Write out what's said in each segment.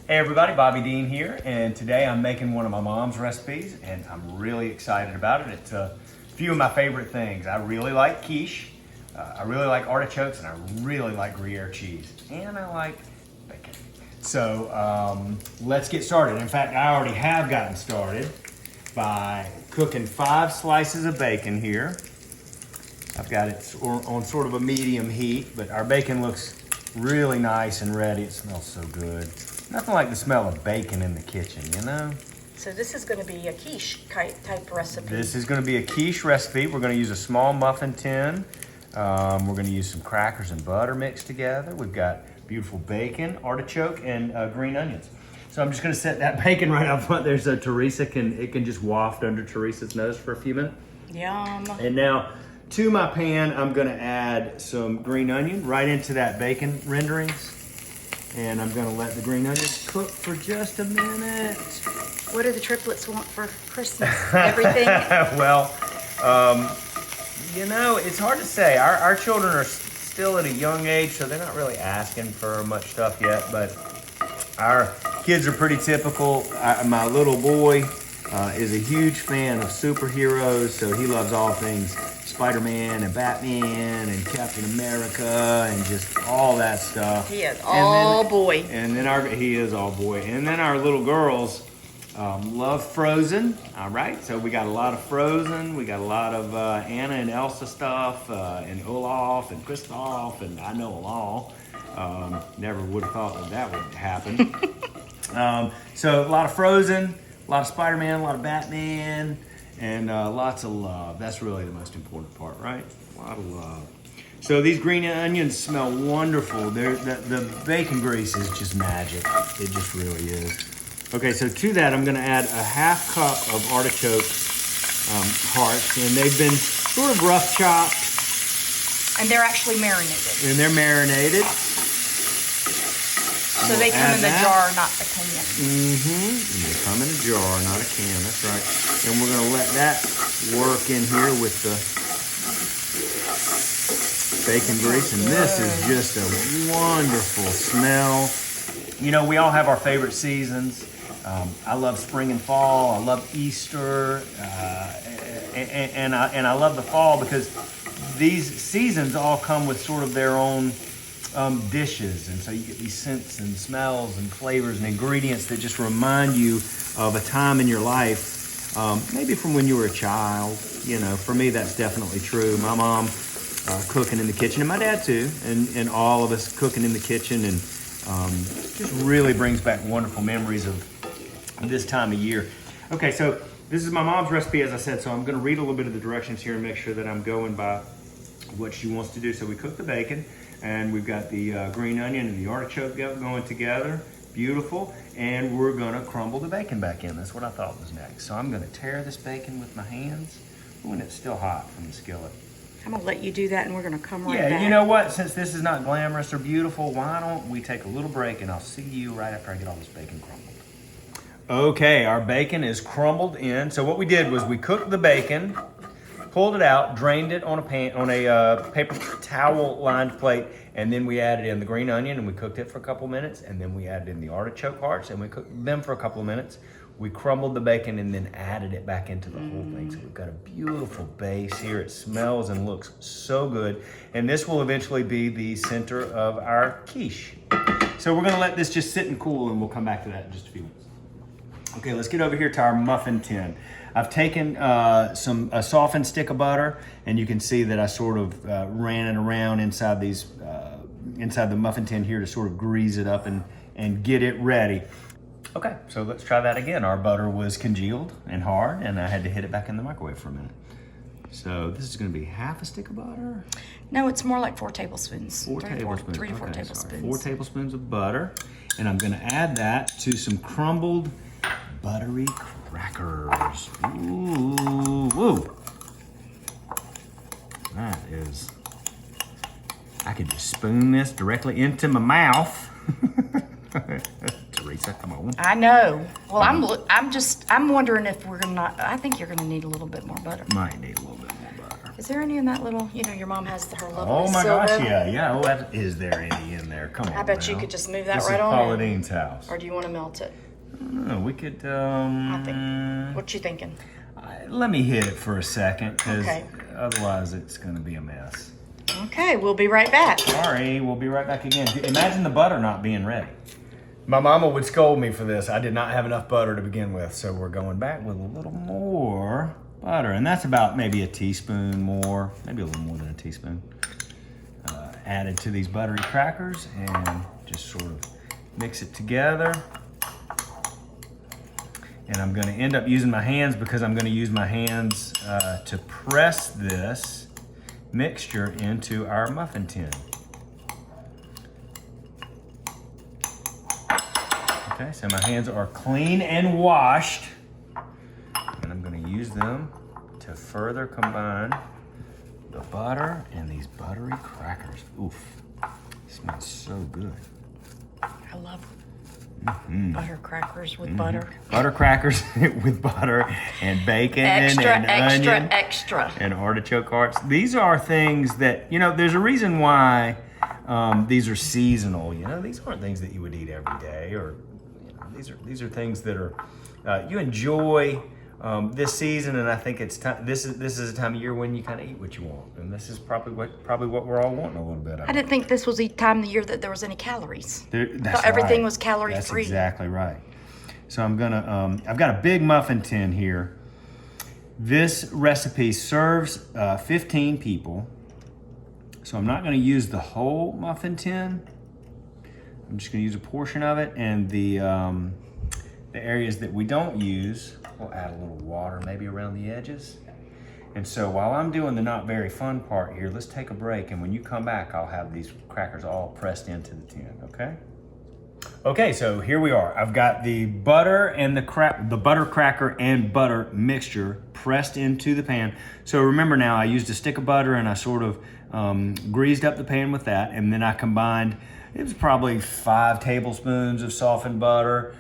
Hey everybody, Bobby Deen here, and today I'm making one of my mom's recipes, and I'm really excited about it. It's a few of my favorite things. I really like quiche, I really like artichokes, and I really like Gruyere cheese, and I like bacon. So let's get started. In fact, I already have gotten started by cooking 5 slices of bacon here. I've got it on sort of a medium heat, but our bacon looks really nice and ready. It smells so good. Nothing like the smell of bacon in the kitchen, you know? So this is going to be a quiche type recipe. This is going to be a quiche recipe. We're going to use a small muffin tin. We're going to use some crackers and butter mixed together. We've got beautiful bacon, artichoke, and green onions. So I'm just going to set that bacon right up front. There's a Teresa, it can just waft under Teresa's nose for a few minutes. Yum. And now to my pan, I'm going to add some green onion right into that bacon renderings. And I'm gonna let the green onions cook for just a minute. What do the triplets want for Christmas? Everything? Well, you know, it's hard to say. Our children are still at a young age, so they're not really asking for much stuff yet, but our kids are pretty typical. My little boy is a huge fan of superheroes, so he loves all things Spider-Man and Batman and Captain America and just all that stuff. He is all boy. And then he is all boy. And then our little girls love Frozen. All right, so we got a lot of Frozen. We got a lot of Anna and Elsa stuff, and Olaf and Kristoff, and I know them all. Never would have thought that would happen. So a lot of Frozen, a lot of Spider-Man, a lot of Batman. And lots of love. That's really the most important part, right? A lot of love. So these green onions smell wonderful. The bacon grease is just magic. It just really is. Okay, so to that, I'm gonna add a ½ cup of artichoke hearts. And they've been sort of rough chopped. And they're actually marinated. And they're marinated. So they come in the jar, not the can. Mm-hmm. And they come in a jar, not a can. That's right. And we're going to let that work in here with the bacon grease. And this is just a wonderful smell. You know, we all have our favorite seasons. I love spring and fall. I love Easter. And I love the fall because these seasons all come with sort of their own dishes, and so you get these scents and smells and flavors and ingredients that just remind you of a time in your life, maybe from when you were a child. You know, for me that's definitely true. My mom cooking in the kitchen, and my dad too, and all of us cooking in the kitchen, and just really brings back wonderful memories of this time of year. Okay, so this is my mom's recipe, as I said, so I'm going to read a little bit of the directions here and make sure that I'm going by what she wants to do. So we cook the bacon, and we've got the green onion and the artichoke going together. Beautiful. And we're gonna crumble the bacon back in. That's what I thought was next. So I'm gonna tear this bacon with my hands. Ooh, and it's still hot from the skillet. I'm gonna let you do that, and we're gonna come right back. Yeah, you know what? Since this is not glamorous or beautiful, why don't we take a little break, and I'll see you right after I get all this bacon crumbled. Okay, our bacon is crumbled in. So what we did was we cooked the bacon, pulled it out, drained it on a paper towel lined plate, and then we added in the green onion and we cooked it for a couple minutes, and then we added in the artichoke hearts and we cooked them for a couple of minutes. We crumbled the bacon and then added it back into the whole thing. So we've got a beautiful base here. It smells and looks so good. And this will eventually be the center of our quiche. So we're gonna let this just sit and cool, and we'll come back to that in just a few minutes. Okay, let's get over here to our muffin tin. I've taken a softened stick of butter, and you can see that I sort of ran it around inside the muffin tin here to sort of grease it up and get it ready. Okay, so let's try that again. Our butter was congealed and hard, and I had to hit it back in the microwave for a minute. So this is gonna be ½ a stick of butter? No, it's more like 4 tablespoons. 4 tablespoons. 3 to 4 Okay, tablespoons. sorry. 4 tablespoons of butter, and I'm gonna add that to some crumbled buttery crackers. Ooh, woo. That is, I could just spoon this directly into my mouth. Teresa, come on. I know. Well, I'm wondering if we're gonna I think you're gonna need a little bit more butter. Might need a little bit more butter. Is there any in that little, your mom has her lovely Oh my silver. gosh, yeah. Oh, is there any in there? Come on. I bet you now. could just move that This right is on Paula in. Deen's house. Or do you want to melt it? No, we could. I think. What you thinking? Let me hit it for a second, because Okay. otherwise it's going to be a mess. Okay, we'll be right back. Sorry, we'll be right back again. Imagine the butter not being ready. My mama would scold me for this. I did not have enough butter to begin with, so we're going back with a little more butter, and that's about maybe a teaspoon more, maybe a little more than a teaspoon, added to these buttery crackers, and just sort of mix it together. And I'm going to end up using my hands, because I'm going to use my hands to press this mixture into our muffin tin. Okay, so my hands are clean and washed, and I'm going to use them to further combine the butter and these buttery crackers. Oof, it smells so good. I love butter crackers with butter. Butter crackers with butter and bacon Extra, and extra, onion extra. and artichoke hearts. These are things that, there's a reason why these are seasonal. These aren't things that you would eat every day, or these are things that are you enjoy this season, and I think it's time. This is a time of year when you kind of eat what you want, and this is probably what we're all wanting a little bit of. I didn't think this was the time of the year that there was any calories. That's everything right. was calorie That's free. exactly right. So I'm gonna. I've got a big muffin tin here. This recipe serves 15 people, so I'm not going to use the whole muffin tin. I'm just going to use a portion of it, and the areas that we don't use, we'll add a little water maybe around the edges. And so while I'm doing the not very fun part here, let's take a break, and when you come back, I'll have these crackers all pressed into the tin, okay? Okay, so here we are. I've got the butter and the butter cracker and butter mixture pressed into the pan. So remember now, I used a stick of butter, and I sort of greased up the pan with that, and then I combined, it was probably 5 tablespoons of softened butter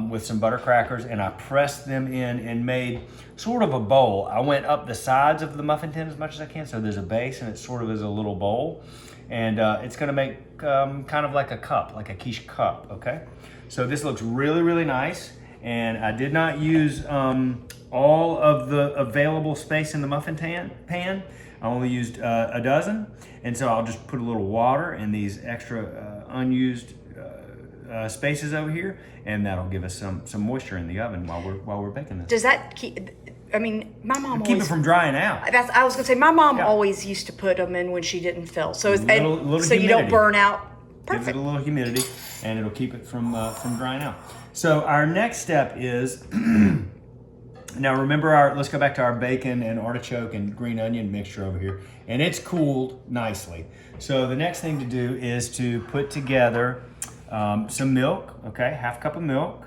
with some butter crackers, and I pressed them in and made sort of a bowl. I went up the sides of the muffin tin as much as I can, so there's a base, and it sort of is a little bowl. And it's gonna make kind of like a cup, like a quiche cup, okay? So this looks really, really nice. And I did not use all of the available space in the muffin pan. I only used a dozen. And so I'll just put a little water in these extra unused spaces over here, and that'll give us some moisture in the oven while we're baking this. Does that keep? I mean, my mom Keep it from drying out. I was gonna say my mom always used to put them in when she didn't fill, so so humidity. you don't burn out. Gives it Perfect. a little humidity, and it'll keep it from drying out. So our next step is now remember let's go back to our bacon and artichoke and green onion mixture over here, and it's cooled nicely. So the next thing to do is to put together some milk, okay, 1/2 cup of milk,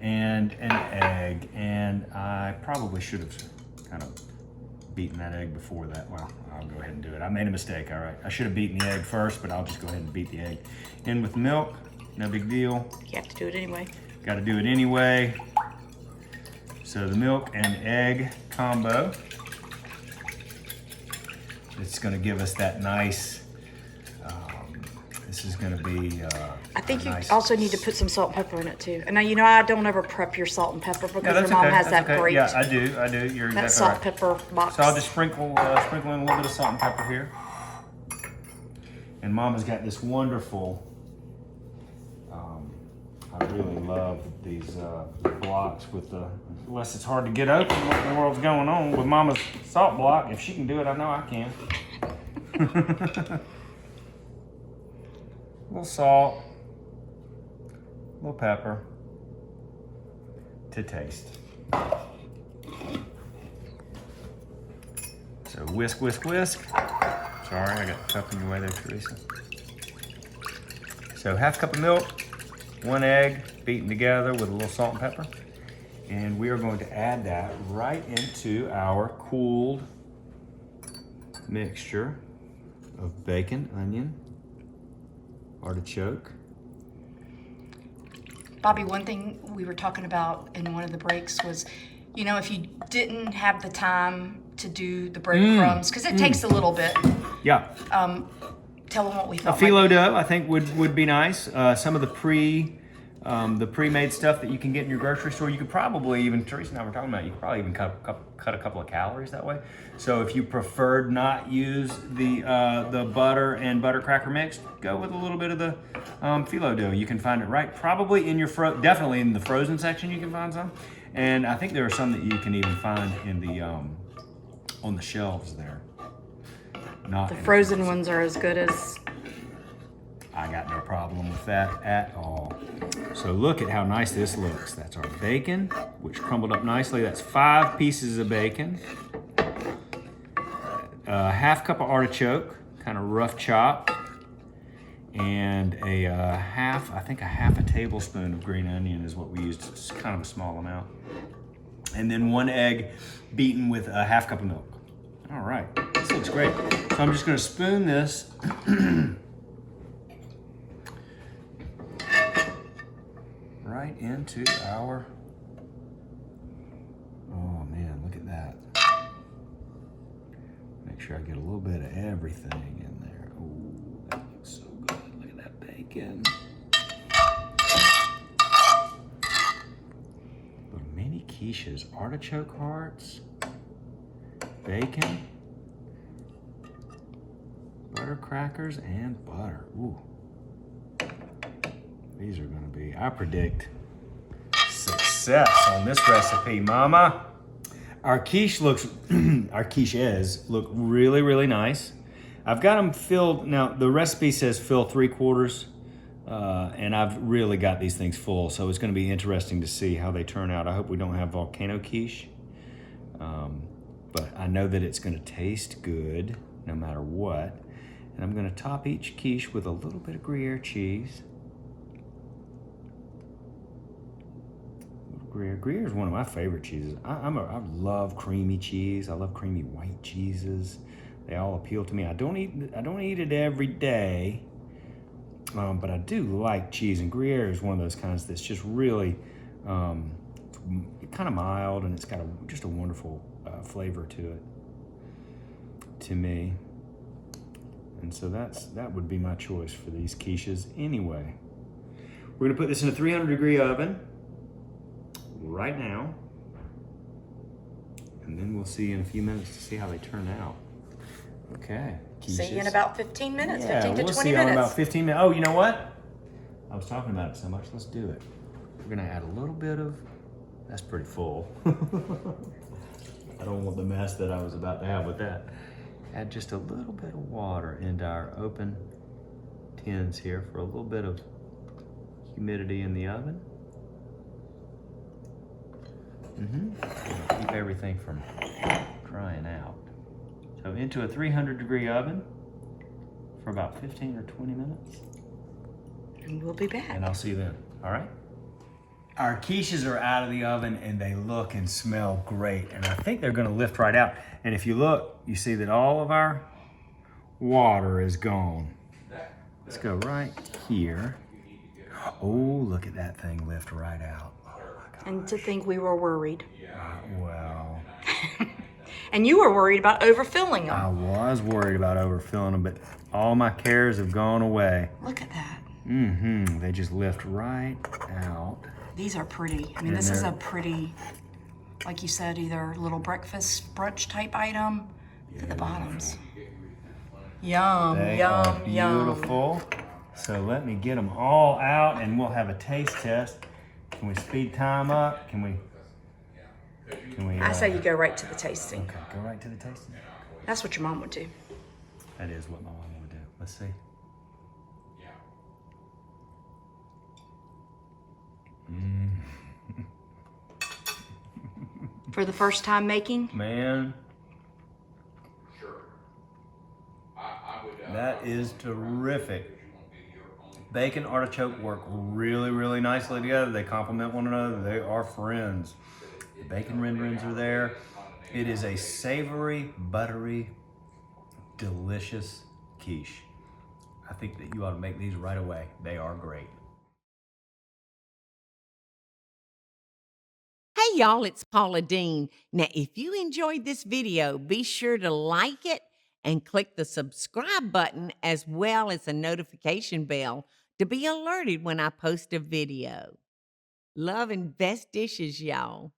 and an egg, and I probably should have kind of beaten that egg before that. Well, I'll go ahead and do it. I made a mistake, all right. I should have beaten the egg first, but I'll just go ahead and beat the egg in with milk. No big deal. You have to do it anyway. Got to do it anyway. So the milk and egg combo, it's going to give us that nice, this is going to be I think you nice. also need to put some salt and pepper in it too. And now I don't ever prep your salt and pepper because Yeah, your mom has that's that okay. great Yeah, I do. You're that exactly salt right. pepper box. So I'll just sprinkle in a little bit of salt and pepper here. And Mama's got this wonderful, I really love these blocks with unless it's hard to get open, what in the world's going on with Mama's salt block. If she can do it, I know I can. A little salt, a little pepper to taste. So whisk, whisk, whisk. Sorry, I got the cup in your way there, Teresa. So 1/2 cup of milk, 1 egg beaten together with a little salt and pepper. And we are going to add that right into our cooled mixture of bacon, onion, artichoke. Bobby, one thing we were talking about in one of the breaks was you know, if you didn't have the time to do the breadcrumbs, because it takes a little bit. Yeah. Tell them what we thought. A phyllo dough, I think, would be nice. Some of the pre-made stuff that you can get in your grocery store, you could probably even, Teresa and I were talking about, you could probably even cut a couple of calories that way. So if you preferred not use the butter and butter cracker mix, go with a little bit of the phyllo dough. You can find it probably in your definitely in the frozen section. You can find some, and I think there are some that you can even find in the on the shelves there. Not The frozen ones are as good as. I got no problem with that at all. So look at how nice this looks. That's our bacon, which crumbled up nicely. That's 5 pieces of bacon. A half cup of artichoke, kind of rough chopped. And a half a tablespoon of green onion is what we used. It's kind of a small amount. And then 1 egg beaten with a half cup of milk. All right, this looks great. So I'm just gonna spoon this right into our, oh man, look at that. Make sure I get a little bit of everything in there. Oh, that looks so good. Look at that bacon. Little mini quiches, artichoke hearts, bacon, butter crackers, and butter. Ooh. These are gonna be, I predict, success on this recipe, Mama. Our quiche looks, our quiches look really, really nice. I've got them filled, now the recipe says fill 3/4, and I've really got these things full, so it's gonna be interesting to see how they turn out. I hope we don't have volcano quiche, but I know that it's gonna taste good no matter what. And I'm gonna top each quiche with a little bit of Gruyere cheese. Gruyere is one of my favorite cheeses. I love creamy cheese. I love creamy white cheeses. They all appeal to me. I don't eat it every day, but I do like cheese. And Gruyere is one of those kinds that's just really kind of mild, and it's got just a wonderful flavor to it, to me. And so that would be my choice for these quiches anyway. We're gonna put this in a 300-degree oven right now, and then we'll see in a few minutes to see how they turn out. Okay. Quiches. See you in about 15 minutes, Yeah, 15 to we'll 20 see minutes. in about 15 minutes. Oh, you know what? I was talking about it so much. Let's do it. We're gonna add a little bit of. That's pretty full. I don't want the mess that I was about to have with that. Add just a little bit of water into our open tins here for a little bit of humidity in the oven. Keep everything from drying out. So into a 300-degree oven for about 15 or 20 minutes. And we'll be back. And I'll see you then, all right? Our quiches are out of the oven and they look and smell great. And I think they're gonna lift right out. And if you look, you see that all of our water is gone. Let's go right here. Oh, look at that thing lift right out. And to think we were worried. Well, And you were worried about overfilling them. I was worried about overfilling them, but all my cares have gone away. Look at that. They just lift right out. These are pretty. I mean, this is a pretty, like you said, either little breakfast brunch type item. Look at the bottoms. Yum, They yum, are beautiful. So let me get them all out and we'll have a taste test. Can we speed time up? Can we I say you go right to the tasting. Okay, go right to the tasting. That's what your mom would do. That is what my mom would do. Let's see. For the first time making? Man. That is terrific. Bacon, artichoke work really, really nicely together. They complement one another. They are friends. The bacon renderings are there. It is a savory, buttery, delicious quiche. I think that you ought to make these right away. They are great. Hey, y'all, it's Paula Deen. Now, if you enjoyed this video, be sure to like it and click the subscribe button as well as the notification bell to be alerted when I post a video. Love and best dishes, y'all.